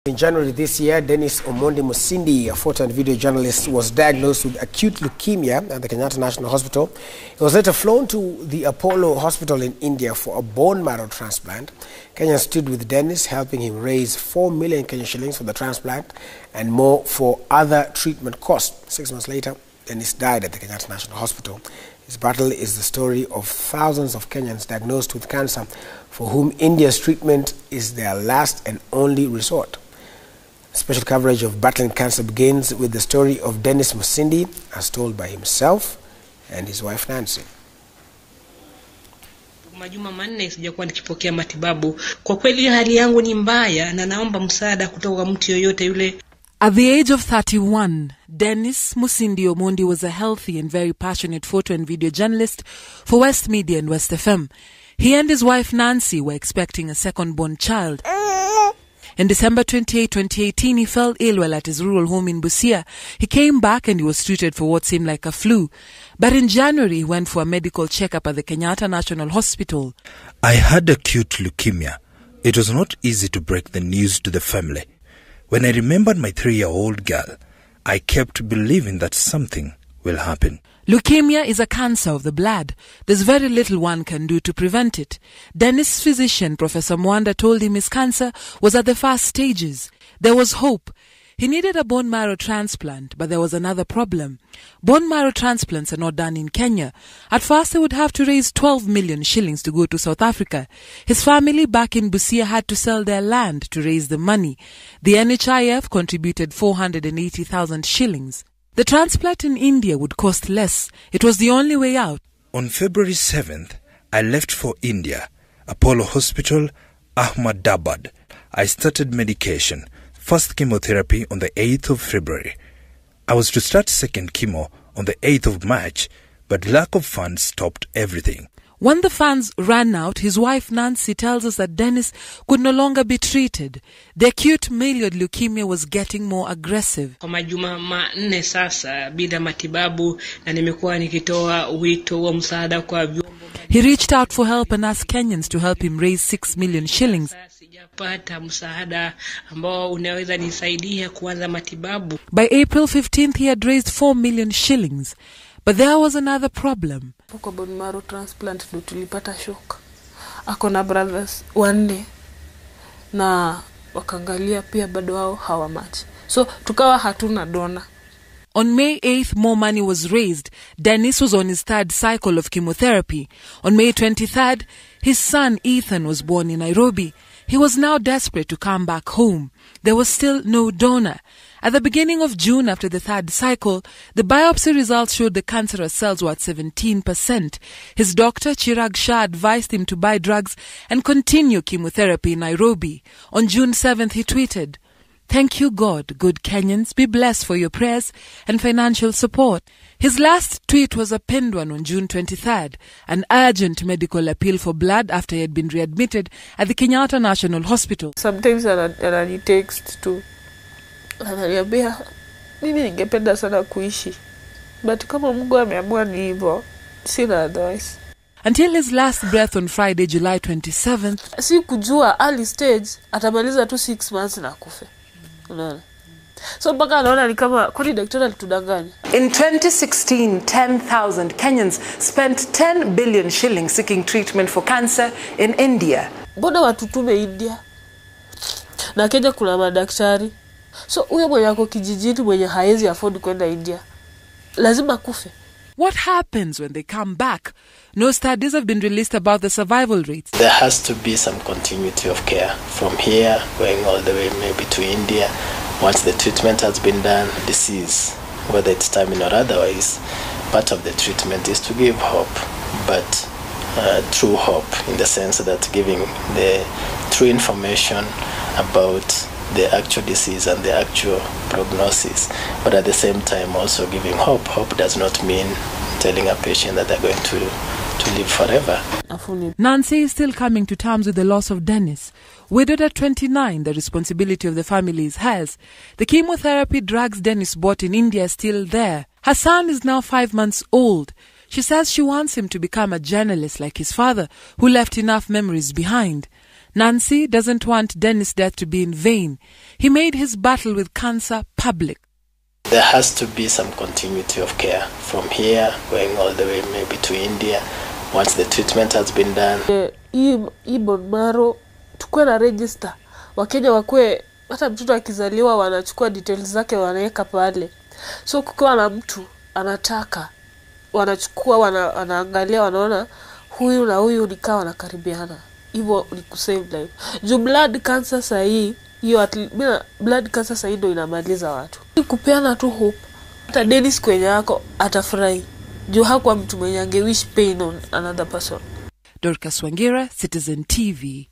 In January this year, Dennis Omondi Musundi, a photo and video journalist, was diagnosed with acute leukemia at the Kenyatta National Hospital. He was later flown to the Apollo Hospital in India for a bone marrow transplant. Kenya stood with Dennis, helping him raise 4 million Kenyan shillings for the transplant and more for other treatment costs. 6 months later, Dennis died at the Kenyatta National Hospital. His battle is the story of thousands of Kenyans diagnosed with cancer for whom India's treatment is their last and only resort. Special coverage of battling cancer begins with the story of Dennis Musundi, as told by himself and his wife Nancy. Majuma manne sijakuwa nikipokea matibabu. Kwa kweli hali yangu ni mbaya na naomba msaada kutoka mtu yoyote yule. At the age of 31, Dennis Musundi Omondi was a healthy and very passionate photo and video journalist for West Media and West FM. He and his wife Nancy were expecting a second-born child. In December 28, 2018, he fell ill while at his rural home in Busia. He came back and he was treated for what seemed like a flu. But in January, he went for a medical checkup at the Kenyatta National Hospital. I had acute leukemia. It was not easy to break the news to the family. When I remembered my 3-year-old girl, I kept believing that something will happen. Leukemia is a cancer of the blood. There's very little one can do to prevent it. Dennis' physician, Professor Mwanda, told him his cancer was at the first stages. There was hope. He needed a bone marrow transplant, but there was another problem. Bone marrow transplants are not done in Kenya. At first, they would have to raise 12 million shillings to go to South Africa. His family back in Busia had to sell their land to raise the money. The NHIF contributed 480,000 shillings. The transplant in India would cost less. It was the only way out. On February 7th, I left for India, Apollo Hospital, Ahmedabad. I started medication, first chemotherapy on the 8th of February. I was to start second chemo on the 8th of March, but lack of funds stopped everything. When the funds ran out, his wife Nancy tells us that Dennis could no longer be treated. The acute myeloid leukemia was getting more aggressive. Kwa majuma manne sasa bila matibabu na nimekuwa nikitoa wito wa msaada kwa vyombo. He reached out for help and asked Kenyans to help him raise 6 million shillings. Sijapata msaada ambao unaweza nisaidia kuanza matibabu. By April 15th, he had raised 4 million shillings. But there was another problem. Kwa bone marrow transplant ndo tulipata shock. Ako na brothers 4 na wakaangalia pia bado wao hawamachi. So tukawa hatuna donor. On May 8th, more money was raised. Dennis was on his 3rd cycle of chemotherapy. On May 23rd, his son Ethan was born in Nairobi. He was now desperate to come back home. There was still no donor. At the beginning of June, after the 3rd cycle, the biopsy results showed the cancerous cells were at 17%. His doctor, Chirag Shah, advised him to buy drugs and continue chemotherapy in Nairobi. On June 7th, he tweeted, "Thank you, God, good Kenyans. Be blessed for your prayers and financial support." His last tweet was a pinned one on June 23rd, an urgent medical appeal for blood after he had been readmitted at the Kenyatta National Hospital. Sometimes anani text to ananiambia mimi ningependa sana kuishi, but kama Mungu ameamua ni hivyo, sina otherwise. Until his last breath on Friday, July 27th, si kujua early stage atamaliza tu 6 months na kufe. Unaona? So mpaka anaona ni kama kwani daktari alitudanganya. In 2016, 10,000 Kenyans spent 10 billion shillings seeking treatment for cancer in India. Mbona watutume India? Na Kenya kuna madaktari. So huyo mwenye ako kijijini mwenye haezi afford kwenda India lazima kufe. What happens when they come back? No studies have been released about the survival rates. There has to be some continuity of care from here going all the way maybe to India. Once the treatment has been done, disease, whether it's terminal or otherwise, part of the treatment is to give hope, but true hope in the sense that giving the true information about the actual disease and the actual prognosis, but at the same time also giving hope. Hope does not mean telling a patient that they're going to live forever. Nancy is still coming to terms with the loss of Dennis. Widowed at 29, the responsibility of the family is hers. The chemotherapy drugs Dennis bought in India are still there. Her son is now 5 months old. She says she wants him to become a journalist like his father, who left enough memories behind. Nancy doesn't want Dennis' death to be in vain. He made his battle with cancer public. There has to be some continuity of care from here going all the way maybe to India once the treatment has been done. Hii bone marrow tukue na register. Wakenya wakue hata mtoto akizaliwa wanachukua details zake wanaweka pale. So kukiwa na mtu anataka wanachukua wanaangalia wanaona huyu na huyu nikaa wanakaribiana. Hivyo ni kusave life. Juu blood cancer sahi hiyo blood cancer sahi ndio inamaliza watu. Kupeana tu hope. Hata Dennis kwenye yako atafurahi. Juu hakuwa mtu mwenye angewish pain on another person. Dorcas Wangira, Citizen TV.